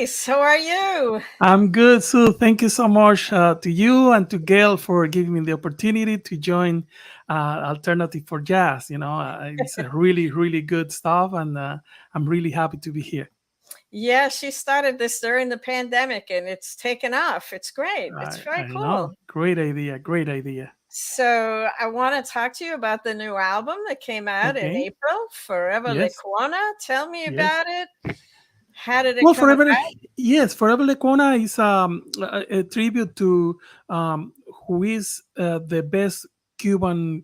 Luis. How are you? I'm good, Sue. Thank you so much to you and to Gail for giving me the opportunity to join Alternative for Jazz. It's a really, really good stuff, and I'm really happy to be here. Yeah, she started this during the pandemic and it's taken off. It's great. It's very I cool. know. Great idea. Great idea. So, I want to talk to you about the new album that came out in Okay. April, Forever Yes. Lecuona. Tell me Yes. about it. How did it Well, come Forever, about? yes, Forever Lecona is a tribute to who is the best Cuban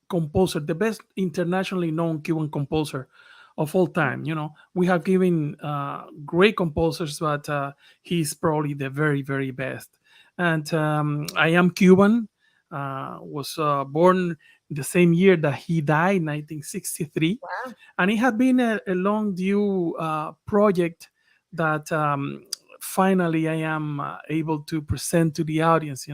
composer, the best internationally known Cuban composer of all time. We have given great composers, but he's probably the very, very best. And I am Cuban, was born the same year that he died, 1963. Wow. And it had been a long due project that finally I am able to present to the audience.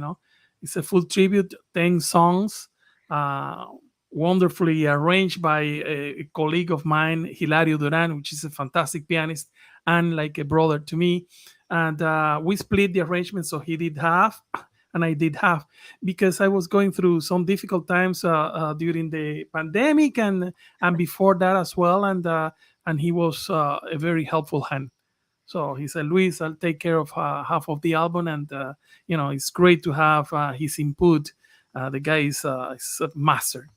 It's a full tribute, 10 songs, uh, wonderfully arranged by a colleague of mine, Hilario Duran, which is a fantastic pianist and like a brother to me. And we split the arrangement, so he did half and I did half because I was going through some difficult times during the pandemic and before that as well. And he was a very helpful hand. So he said, Luis, I'll take care of half of the album, and it's great to have his input. The guy is a master.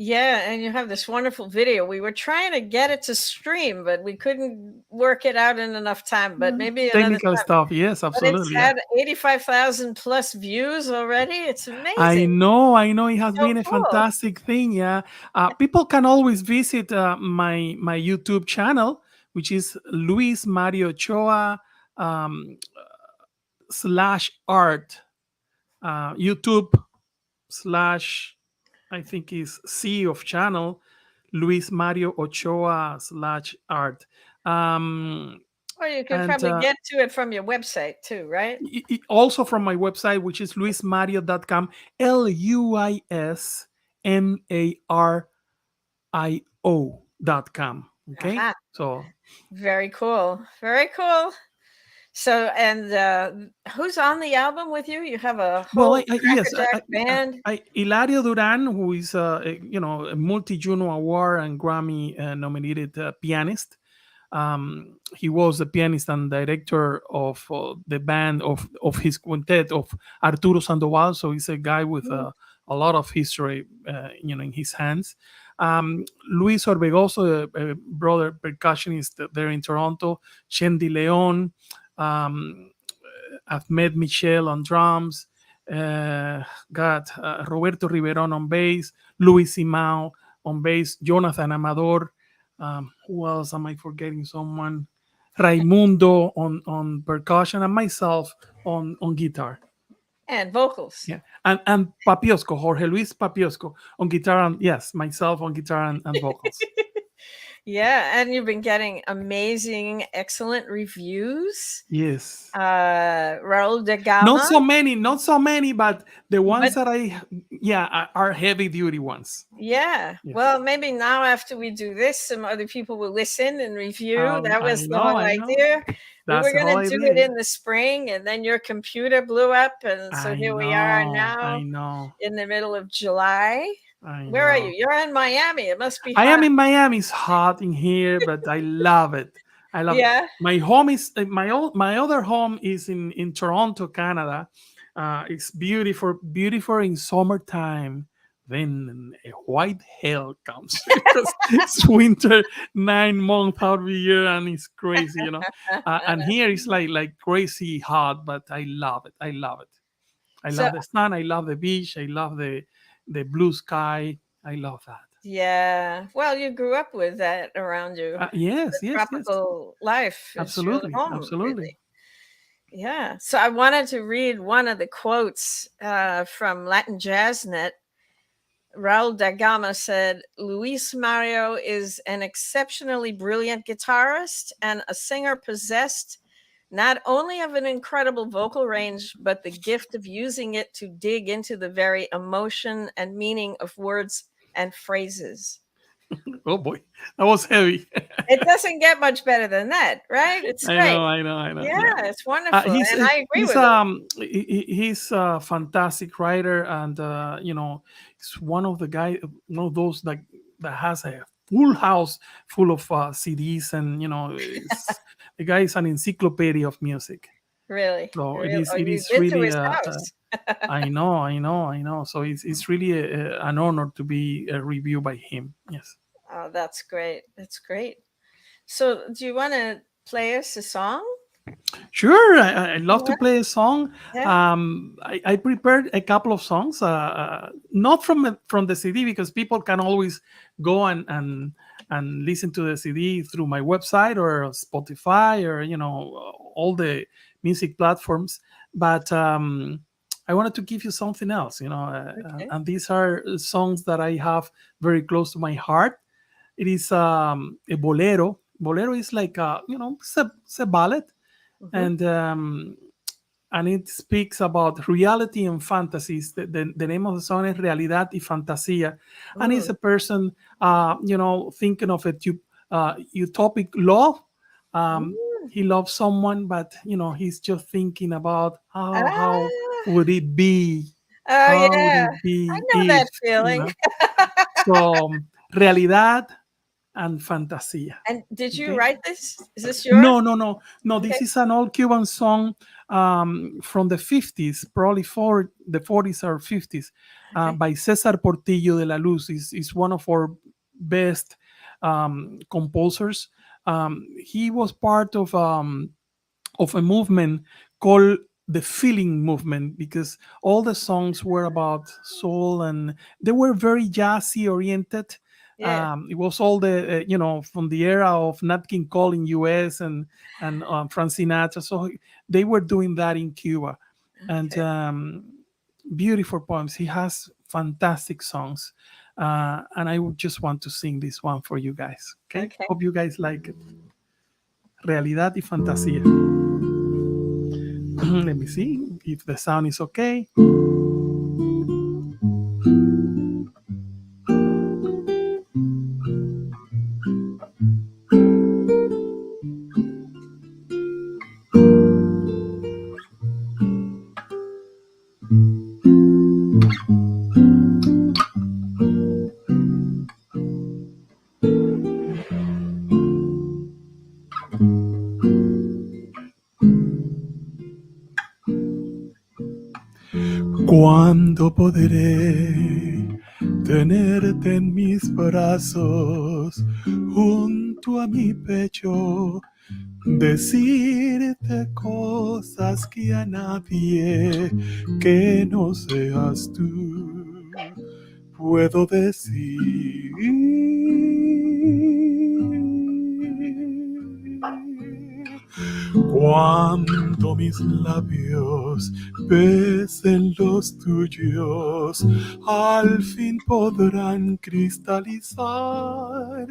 Yeah, and you have this wonderful video. We were trying to get it to stream, but we couldn't work it out in enough time. But maybe another Technical time. stuff, yes, But it's absolutely, yeah. had 85,000 plus views already. It's I amazing. know, I know, it has So been a cool. fantastic thing. Yeah, people can always visit my YouTube channel, which is Luis Mario Ochoa /art. YouTube slash, I think is C of channel, Luis Mario Ochoa /art. Um, Or you could and probably get to it from your website too, right? also from my website, which is luismario.com, LUISMARIO.com. Okay. Aha. So, Very cool. Very cool. So, and who's on the album with you? You have a well, whole yes, crackerjack band. Hilario Duran, who is a multi-Juno Award and Grammy nominated pianist. He was the pianist and director of the band of his quintet of Arturo Sandoval. So he's a guy with Mm. a lot of history, in his hands. Luis Orbegoso, a brother percussionist there in Toronto. Shendy Leon. Um, Ahmed Michel on drums. Got Roberto Riveron on bass. Luis Simao on bass. Jonathan Amador. Who else am I forgetting? Someone. Raimundo on percussion and myself on guitar. And vocals. Yeah, and Papiosco, Jorge Luis Papiosco on guitar, and yes, myself on guitar and vocals. Yeah, and you've been getting amazing, excellent reviews. Yes, Raul de not Gama. so many, not so many, but the But ones that yeah, are heavy duty ones. yeah, Yes, well, maybe now after we do this, some other people will listen and review. That I was the know, whole I know. idea. We That's were the going whole to do it idea. in the spring, and then your computer blew up. And so I here we are know, now I know, in the middle of July. I Where are you? know. You're in Miami. It must be I am hot. in Miami. It's hot in here, but I love it. I love it. Yeah. My home is my other home is in Toronto, Canada. It's beautiful, beautiful in summertime. Then a white hell comes because it's winter 9 months out of the year and it's crazy. And here it's like crazy hot, but I love it. I love it. I So, love the sun. I love the beach. I love the blue sky. I love that. yeah. Well, you grew up with that around you. The Yes, yes, yes. tropical life is your Absolutely, home, absolutely. really. Yeah. So I wanted to read one of the quotes from Latin Jazz Net. Raul da Gama said, Luis Mario is an exceptionally brilliant guitarist and a singer possessed not only of an incredible vocal range, but the gift of using it to dig into the very emotion and meaning of words and phrases. Oh boy, that was heavy. It doesn't get much better than that, right? It's I great. know, I know, I know. Yeah, Yeah, it's wonderful, and I agree he's with it. he's a fantastic writer, and he's one of the guy, one of those that has a full house full of CDs, and the guy is an encyclopedia of music. Really, So real. Oh, it you've is been to really his house. I know, I know, I know. So it's really an honor to be reviewed by him. Yes. Oh, that's great. That's great. So, do you want to play us a song? Sure, I love to Yeah, play a song. yeah. I prepared a couple of songs, not from the CD, because people can always go and listen to the CD through my website or Spotify, or all the music platforms. But I wanted to give you something else, Okay. and these are songs that I have very close to my heart. It is a bolero. Bolero is like it's a ballad, Hmm. and it speaks about reality and fantasies. The name of the song is Realidad y Fantasía, and it's Mm. a person, thinking of a utopic love. Mm. He loves someone, but he's just thinking about how Ah. would it be, Oh, how would yeah. it I be know if that feeling. so realidad and fantasía. And did you Okay. write this? Is this yours? No, no, no, no. This Okay. is an old Cuban song from the 50s, probably for the 40s or 50s, Okay. by Cesar Portillo de la Luz. Is one of our best composers. He was part of a movement called the feeling movement, because all the songs were about soul, and they were very jazzy oriented. Yeah. It was all the from the era of Nat King Cole in US, and Frank Sinatra. So they were doing that in Cuba, and Okay. beautiful poems. He has fantastic songs, and I would just want to sing this one for you guys. Okay, Okay. hope you guys like it. Realidad y fantasía. Let me see if the sound is okay. ¿Cuándo podré tenerte en mis brazos, junto a mi pecho, decirte cosas que a nadie que no seas tú puedo decir? Cuando mis labios besen los tuyos, al fin podrán cristalizar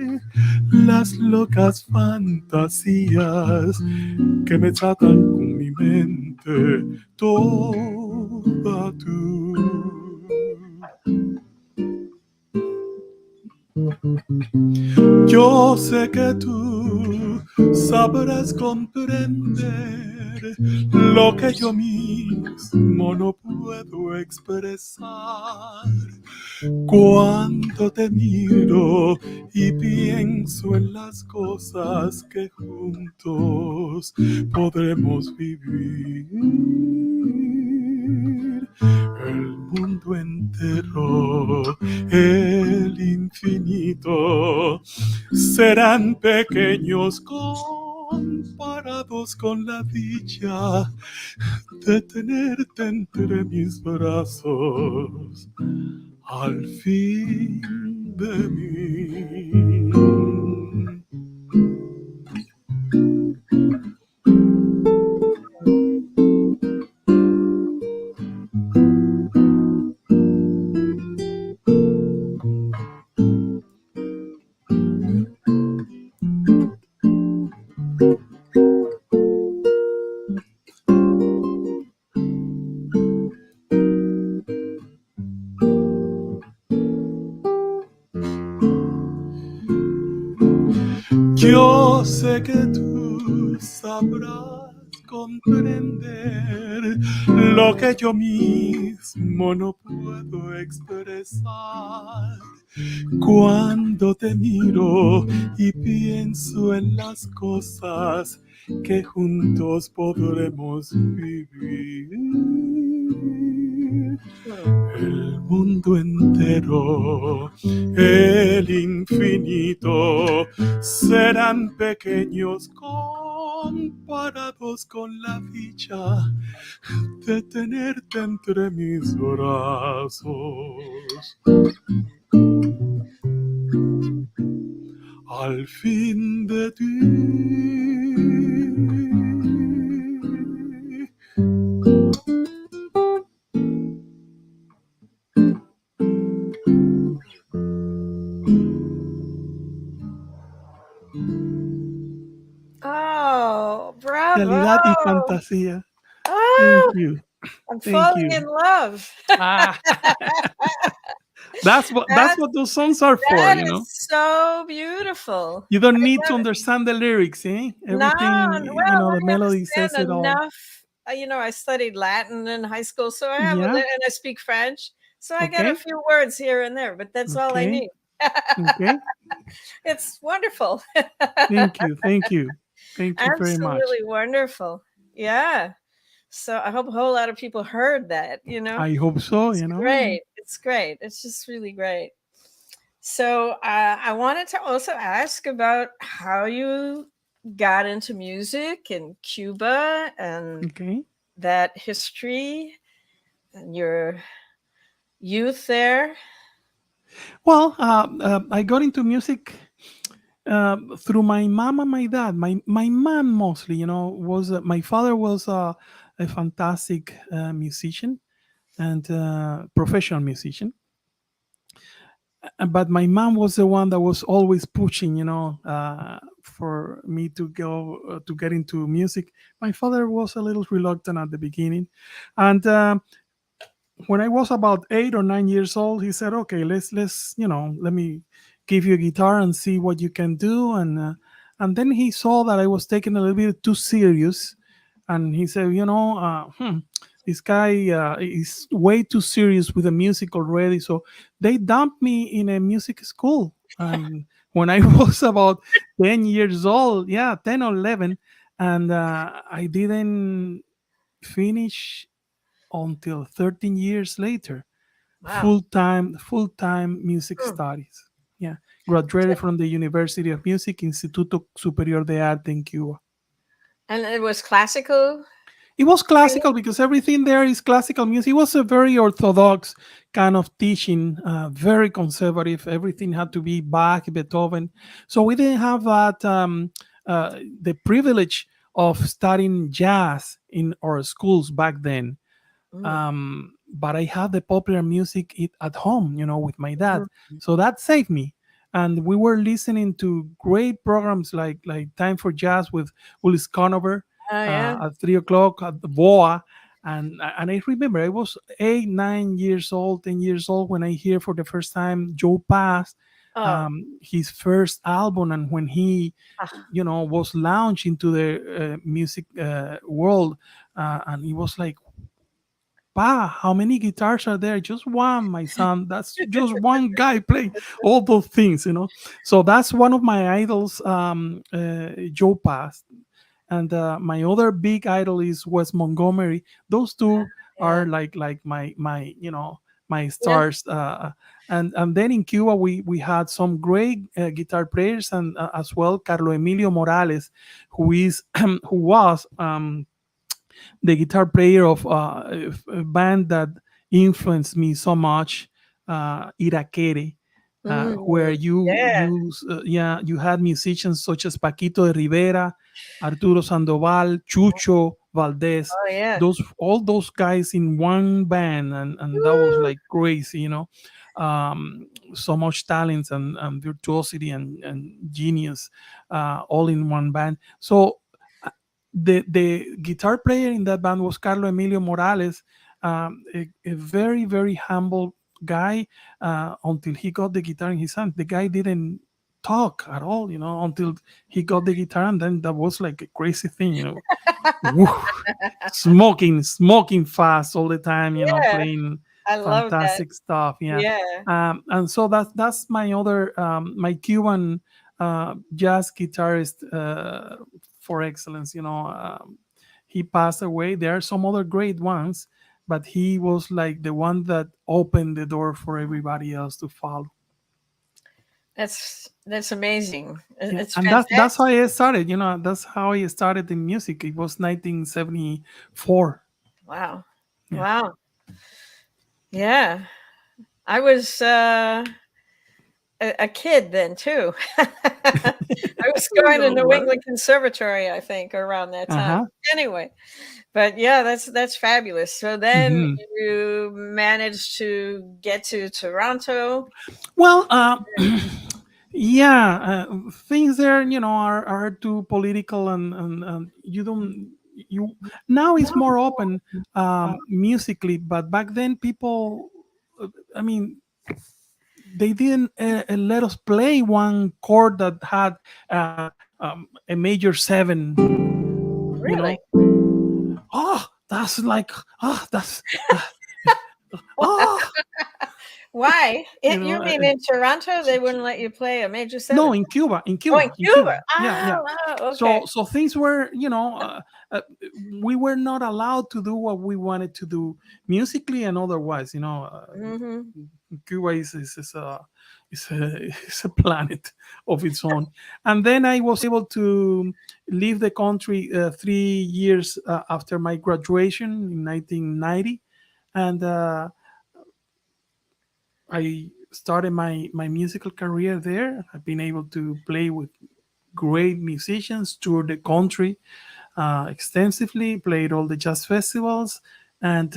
las locas fantasías que me tratan con mi mente toda tú. Yo sé que tú sabrás comprender lo que yo mismo no puedo expresar. Cuando te miro y pienso en las cosas que juntos podremos vivir, el mundo entero, el infinito, serán pequeños comparados con la dicha de tenerte entre mis brazos al fin de mí. Yo sé que tú sabrás comprender lo que yo mismo no puedo expresar. Cuando te miro y pienso en las cosas que juntos podremos vivir, Mm. el mundo entero, el infinito, serán pequeños comparados con la dicha de tenerte entre mis brazos. Al fin de ti. Oh, bravo. Realidad y fantasía. Thank Oh, you. I'm Thank falling you. in love. Ah, that's That's what those songs are for, that you is know. so beautiful. You don't I need to got understand the lyrics, eh? no, Everything, you well, know, the I melody says understand it all. enough. I studied Latin in high school, so I have Yeah. and I speak French, so I got a Okay. few words here and there, but that's all I Okay. need. Okay. It's wonderful. Thank you. Thank you. Thank you very much. Absolutely wonderful. Yeah. So I hope a whole lot of people heard that, I hope so, It's you know. great. It's great. It's just really great. So I wanted to also ask about how you got into music in Cuba and Okay. that history and your youth there. Well, I got into music through my mom and my dad. My mom mostly, you know, was my father was a fantastic musician and professional musician, but my mom was the one that was always pushing, you know, for me to go to get into music. My father was a little reluctant at the beginning, and when I was about 8 or 9 years old, he said, "Okay, let's let me give you a guitar and see what you can do." And then he saw that I was taking a little bit too serious, and he said, this guy is way too serious with the music already. So they dumped me in a music school, and when I was about 10 years old, yeah, 10 or 11, and I didn't finish until 13 years later, Wow. full-time music Hmm. studies. Yeah, graduated from the University of Music, Instituto Superior de Arte in Cuba. And it was classical It was training? classical because everything there is classical music. It was a very orthodox kind of teaching, very conservative. Everything had to be Bach, Beethoven. So we didn't have that the privilege of studying jazz in our schools back then. Mm. But I had the popular music at home, you know, with my dad. Mhm. So that saved me. And we were listening to great programs like Time for Jazz with Willis Conover Oh, yeah. at 3 o'clock at the Boa. And I remember I was 8, 9 years old, 10 years old when I hear for the first time Joe Pass, Oh, his first album, and when he ah, was launched into the music world, and it was like, Pa, how many guitars are there? Just one, my son. That's just one guy playing all those things, you know. So that's one of my idols, Joe Pass. And my other big idol is Wes Montgomery. Those two yeah. are like my my Yeah. stars. And then in Cuba we had some great guitar players, and as well Carlo Emilio Morales, who is who was the guitar player of a band that influenced me so much, Irakere, where Mm. you Yeah. you yeah, you had musicians such as Paquito de Rivera, Arturo Sandoval, Chucho Valdez, Oh, yeah. those all those guys in one band, and that was Woo! like crazy, so much talent and virtuosity and genius, all in one band. So the guitar player in that band was Carlo Emilio Morales, a very humble guy until he got the guitar in his hand. The guy didn't talk at all, until he got the guitar, and then that was like a crazy thing, Woo, smoking fast all the time, Yeah, playing I love that. fantastic stuff. Yeah. Yeah. And so that's my other my Cuban jazz guitarist for excellence. He passed away. There are some other great ones, but he was like the one that opened the door for everybody else to follow. That's amazing. Yeah, It's and that's how fantastic. I started. That's how I started in music. It was 1974. Wow. Yeah. Wow. Yeah. I was a kid then too. I was going to All New right. England Conservatory, I think, around that Uh time. huh. Anyway, but yeah, that's fabulous. So then Hmm. you managed to get to Toronto. Well, yeah, things there, are too political, and you don't you now it's more open musically, but back then people, I mean, they didn't let us play one chord that had a major seven. You Really? know, that's like, that's uh, oh, Why? you You know. mean in Toronto they wouldn't let you play a major No, seven? in Cuba, Oh, in in Cuba. Cuba. Yeah, yeah. Oh, oh, okay. So things were, uh, we were not allowed to do what we wanted to do musically and otherwise. Hmm. Cuba is a planet of its own. And then I was able to leave the country 3 years after my graduation in 1990, and I started my musical career there. I've been able to play with great musicians, toured the country extensively, played all the jazz festivals, and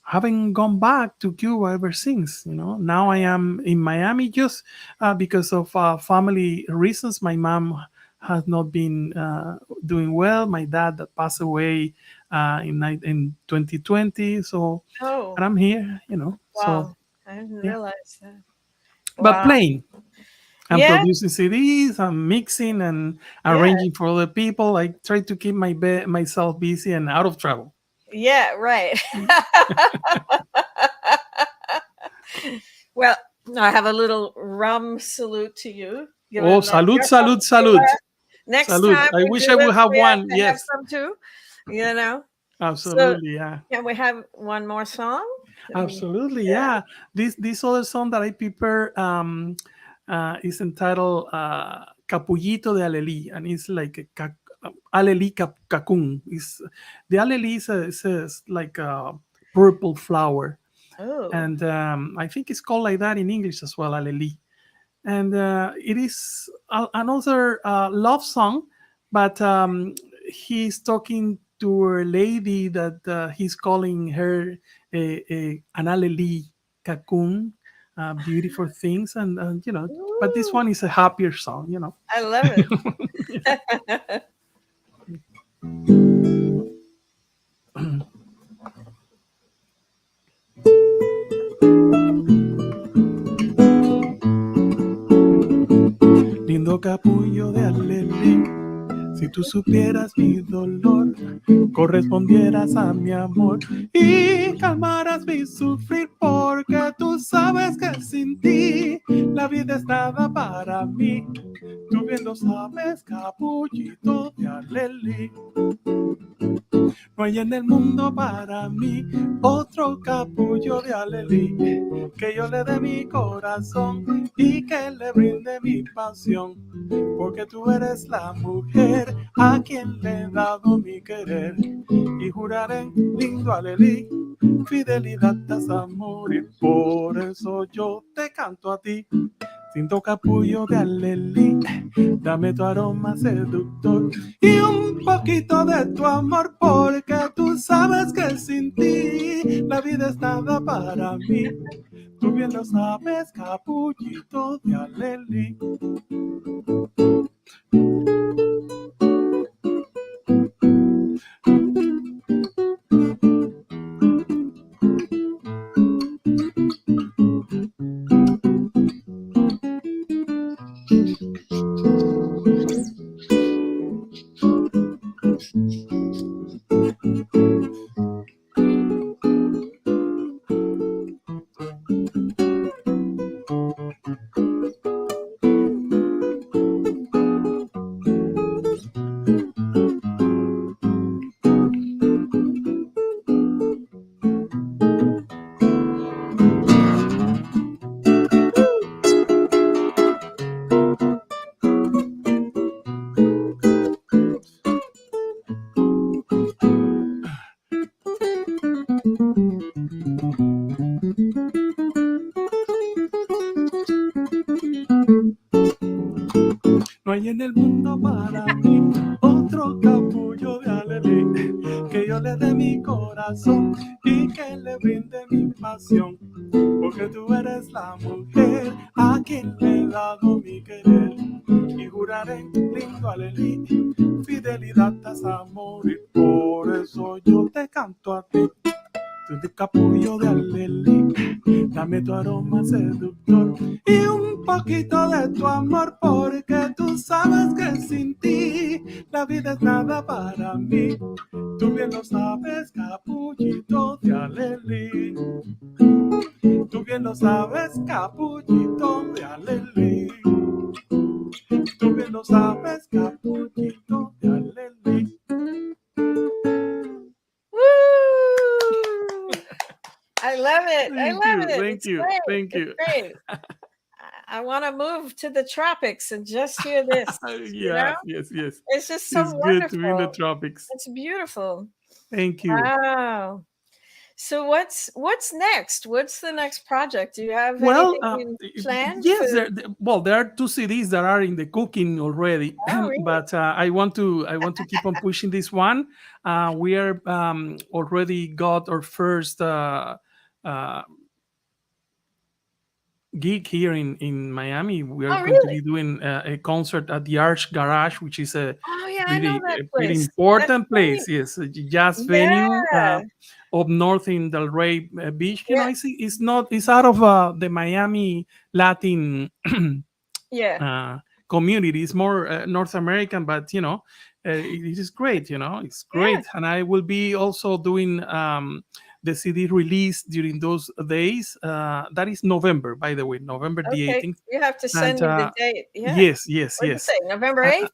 haven't gone back to Cuba ever since. Now I am in Miami just because of family reasons. My mom has not been doing well. My dad that passed away in 2020. So, Oh, and I'm here. So wow. I didn't yeah, realize that. but Wow. playing. I'm Yeah, producing CDs, I'm mixing and yeah, arranging for other people. I try to keep myself busy and out of trouble. yeah, right. Well, I have a little rum salute to you, Oh, given that salud, you're from salud, salud. Cuba. Next Salud. time I we wish do I would this, have we have one. to have Yes, some too, you know? So, absolutely. Yeah. can we have one more song? Absolutely. Yeah. Yeah. This other song that I prepared is entitled Capullito de Alelí, and it's like Alelí Cacún. The Alelí is like a purple flower, Oh, and I think it's called like that in English as well, Aleli. And it is another love song, but he's talking to a lady that he's calling her an Aleli Kakun, beautiful things, and but this ooh, one is a happier song. I love it. Lindo capullo de Aleli. Si tú supieras mi dolor, correspondieras a mi amor y calmaras mi sufrir, porque tú sabes que sin ti la vida es nada para mí. Tú bien lo sabes, capullito de Alelí. No hay en el mundo para mí otro capullo de Alelí, que yo le dé mi corazón y que le brinde mi pasión, porque tú eres la mujer a quien le he dado mi querer, y juraré, lindo Alelí, fidelidad hasta morir. Por eso yo te canto a ti, siento capullo de Alelí, dame tu aroma seductor y un poquito de tu amor, porque tú sabes que sin ti la vida es nada para mí. Tú bien lo sabes, capullito de Alelí. hay en el mundo para mí otro capullo de alelí, que yo le dé mi corazón y que le brinde mi pasión, porque tú eres la mujer a quien le he dado mi querer, y juraré lindo alelí, fidelidad hasta morir. Por eso yo te canto a ti, tú de capullo de alelí, dame tu aroma seductor y un poquito de tu amor, porque tú sabes que sin ti la vida es nada para mí. Tú bien lo sabes, capullito de alelí. Tú bien lo sabes, capullito de alelí. Tú bien lo sabes, capullito de alelí. Woo! I love it. I Thank love you, it. thank It's you, great. thank It's you. great. I want to move to the tropics and just hear this, you know? Yes, yes, yes. It's just so It's good to be in the wonderful. tropics. It's beautiful. Thank you. Wow. So what's next? What's the next project? Do you have Well, anything planned for? yes, well, there are two CDs that are in the cooking already, Oh, really? but I want to keep on pushing this one. We are already got our first uh, gig here in Miami. We are Oh, going to really? be doing a concert at the Arch Garage, which is Oh, yeah, I know that a pretty place. That's important great. place. Yes, a jazz venue Yeah. up north in Del Rey Beach. Yeah. It's not, it's out of the Miami Latin Yeah. uh, community. It's more North American, but it is great. It's Yeah. great, and I will be also doing the CD release during those days. That is November, by the way, November the Okay. 18th. You have to And send me the date. Yeah. yes, yes, What'd you yes, say? November uh, 8th?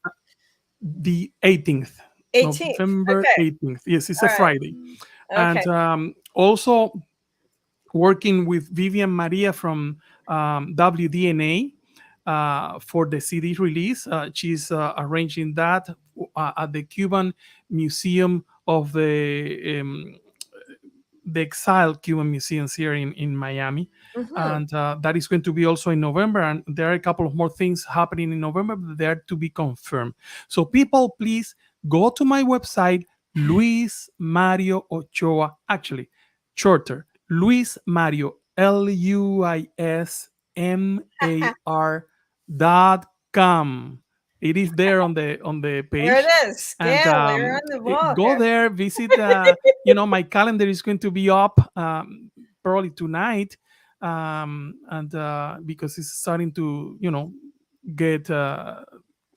the 18th, 18th. November Okay. 18th. Yes, it's a All right. Friday, Okay. and also working with Vivian Maria from WDNA for the CD release. She's arranging that at the Cuban Museum of the exiled Cuban museums here in Miami. Mm-hmm. And that is going to be also in November. And there are a couple of more things happening in November, but they are to be confirmed. So, people, please go to my website, Luis Mario Ochoa. Actually, shorter, Luis Mario, LuisMar.com. It is there on the There it page, is. and Gail, you're on the ball go here. there, visit. My calendar is going to be up probably tonight, and because it's starting to get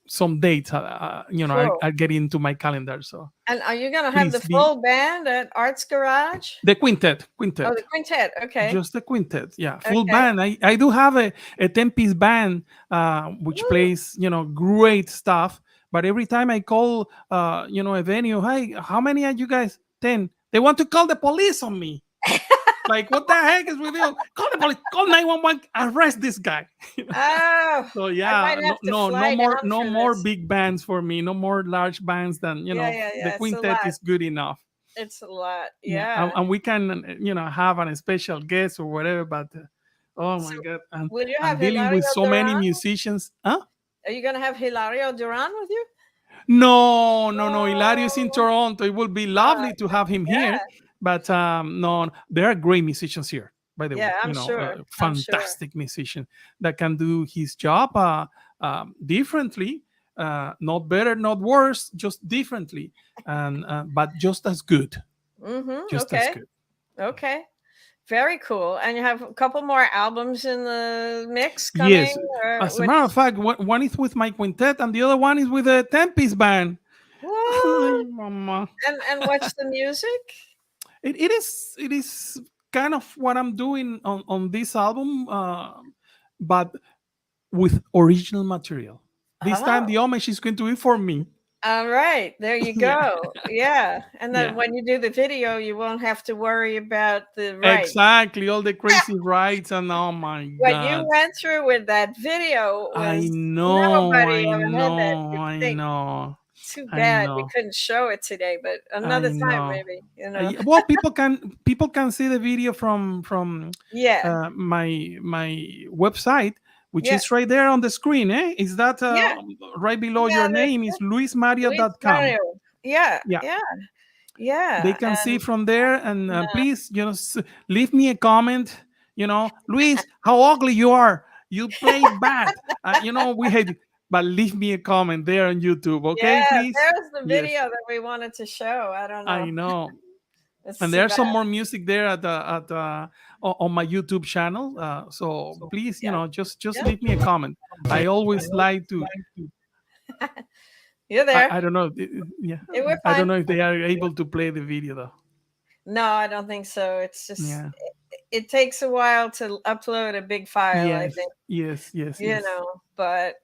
some dates. Cool. I get into my calendar. So And are you going to have the please be full band at Arts Garage? the quintet, Oh, the quintet. Okay. just the quintet. Yeah, full Okay. band. I do have a 10-piece band which Woo. plays great stuff. But every time I call a venue, hey, how many are you guys? 10. They want to call the police on me. Like, what the heck is with you? Call the police. Call 911. Arrest this guy. Oh, So I yeah, might no, have to no, no fly more, down no for more this. big bands for me. No more large bands than Yeah, yeah, the yeah. It's a quintet lot. is good enough. It's a lot. Yeah, Yeah. and we can have a special guest or whatever. But oh So my god, and will you have and dealing with Hilario so many Duran? musicians. Huh? Are you going to have Hilario Duran with you? No, no, no. Hilario is in Oh, Toronto. It would be lovely to have him here, yeah. but no, there are great musicians here. By the Yeah, way, I'm sure. I'm sure. fantastic musician that can do his job differently, not better, not worse, just differently, and but just as good, Mm-hmm. just as Okay. good. Okay. Very cool. And you have a couple more albums in the mix coming, Yes, or as a matter of fact, one is with my quintet and the other one is with a 10-piece band. Ay, what? mama. And what's the music? It is kind of what I'm doing on this album, but with original material. This time Oh, the homage is going to be for me. all right. There you Yeah, go. Yeah. And then yeah, when you do the video, you won't have to worry about the rights. exactly. All the crazy rights and oh my What you god, went through with that video I was know, nobody I ever had that know, I thing. know, Too I bad we know. couldn't show it today, but I another time know. maybe. Well, people can see the video from Yeah. my website, which Yeah. is right there on the screen. Is that Yeah. right below Yeah. your name? Is Luis luismario.com. Mario. Yeah. Yeah, Yeah. they Yeah. can see And from there. And uh, please, leave me a comment. Luis, how ugly you are. You played bad. We hate you. But leave me a comment there on YouTube, okay? yeah, Please. there's the Yes, video that we wanted to show. I don't I know. know. And It's too there's bad. some more music there on my YouTube channel. So please, Yeah. just Yeah. leave me a comment. I always like to. You're I, there. I don't know. Yeah, Hey, we're I don't fine. know if they are able to play the video though. No, I don't think so. It's just Yeah. it takes a while to upload a big file, I Yes. think, Yes. Yes. you Yes. know. But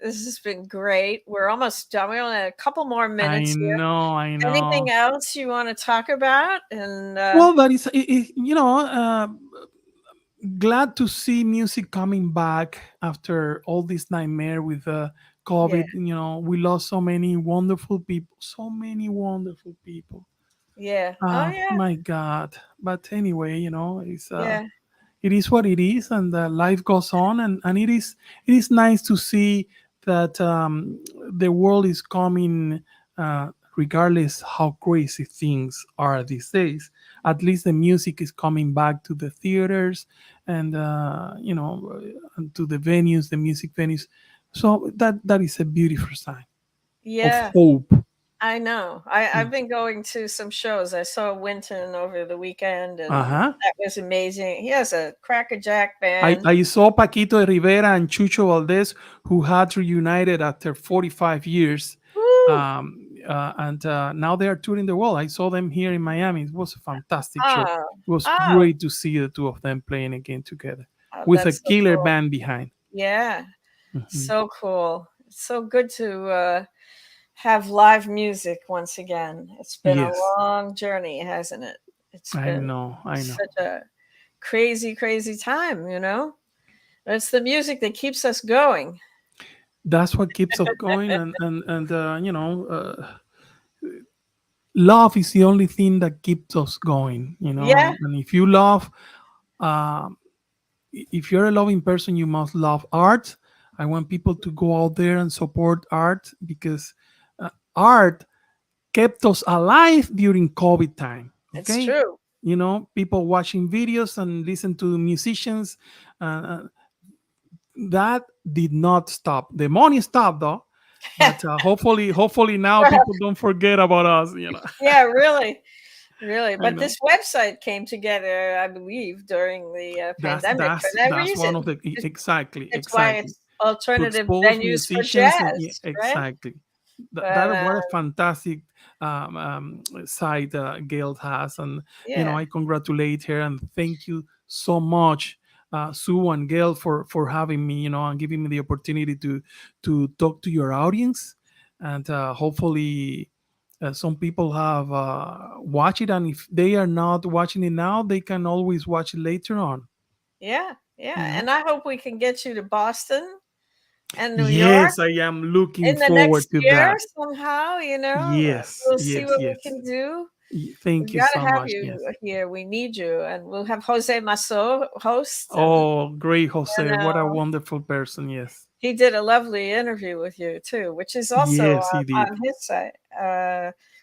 this has been great. We're almost done. We only have a couple more I minutes here. know. I Anything know. else you want to talk about? And Well, that is, glad to see music coming back after all this nightmare with yeah, COVID. We lost so many wonderful people, so many wonderful people. yeah. Oh yeah, My God. But anyway, yeah, it is what it is, and life goes on, and it is nice to see that the world is coming, regardless how crazy things are these days. At least the music is coming back to the theaters, and and to the venues, the music venues. So that is a beautiful sign of yeah. hope. I know. I've been going to some shows. I saw Winton over the weekend, and Uh-huh. that was amazing. He has a crackerjack I, band. I saw Paquito Rivera and Chucho Valdez, who had reunited after 45 years. Woo! And now they are touring the world. I saw them here in Miami. It was a fantastic show. Oh, It was oh, great to see the two of them playing again together oh, with a that's so killer cool. band behind. Yeah, Mhm. so cool. It's so good to have live music once again. It's been a Yes, long journey, hasn't it? It's I been know. I know. such a crazy, crazy time, you know? It's the music that keeps us going. That's what keeps us going, and love is the only thing that keeps us going. Yeah, And if you love, uh, if you're a loving person, you must love art. I want people to go out there and support art, because art kept us alive during COVID time. it's Okay, true. people watching videos and listen to musicians. Uh, that did not stop. The money stopped though, but hopefully now people don't forget about us. Yeah, really, really. I But know. this website came together, I believe, during the That's pandemic for that's that that's one reason. of the It's, exactly, it's why exactly, it's to alternative expose venues for musicians. And yeah, jazz, right? exactly. But What a fantastic site Gail has. And yeah, I congratulate her and thank you so much, Sue and Gail, for having me, and giving me the opportunity to talk to your audience. And hopefully some people have watched it, and if they are not watching it now, they can always watch it later on. yeah, yeah. you know And I hope we can get you to Boston and New York yes, I am looking in the forward next to year that. somehow. Yes, We'll see yes, what we yes. can do. Thank We've you got to so have much. you Yes. here. We need you, and we'll have Jose Masso host, Oh, great, and Jose. What a wonderful person. Yes. he did a lovely interview with you too, which is also Yes, he did. on his site.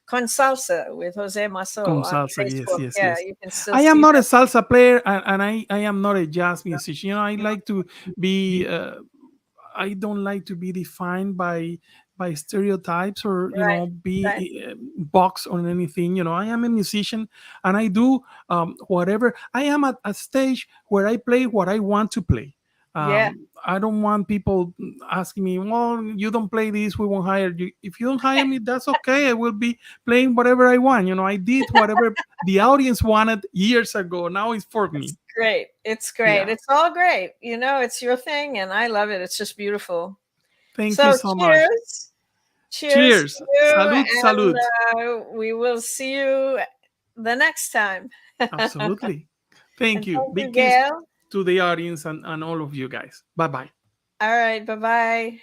Con Salsa with Jose Masso Con on salsa. Yes, Facebook. yes, Yeah, yes. you can still I am see not a that. salsa player, and I am not a jazz musician. I like to be, I don't like to be defined by stereotypes, or Right, right. be boxed on anything. I am a musician, and I do whatever. I am at a stage where I play what I want to play. Yeah, I don't want people asking me, well, you don't play this, we won't hire you. If you don't hire me, that's okay. I will be playing whatever I want. I did whatever the audience wanted years ago. Now it's for it's me. great. It's great. Yeah. It's all great. It's your thing, and I love it. It's just beautiful. Thank you So, so much. cheers. Cheers to Cheers. you, Salud, and salud. we will see you the next time. And Absolutely. Thank you. thank you, Big kiss Gail. to the audience, and all of you guys. Bye bye. All right, bye bye.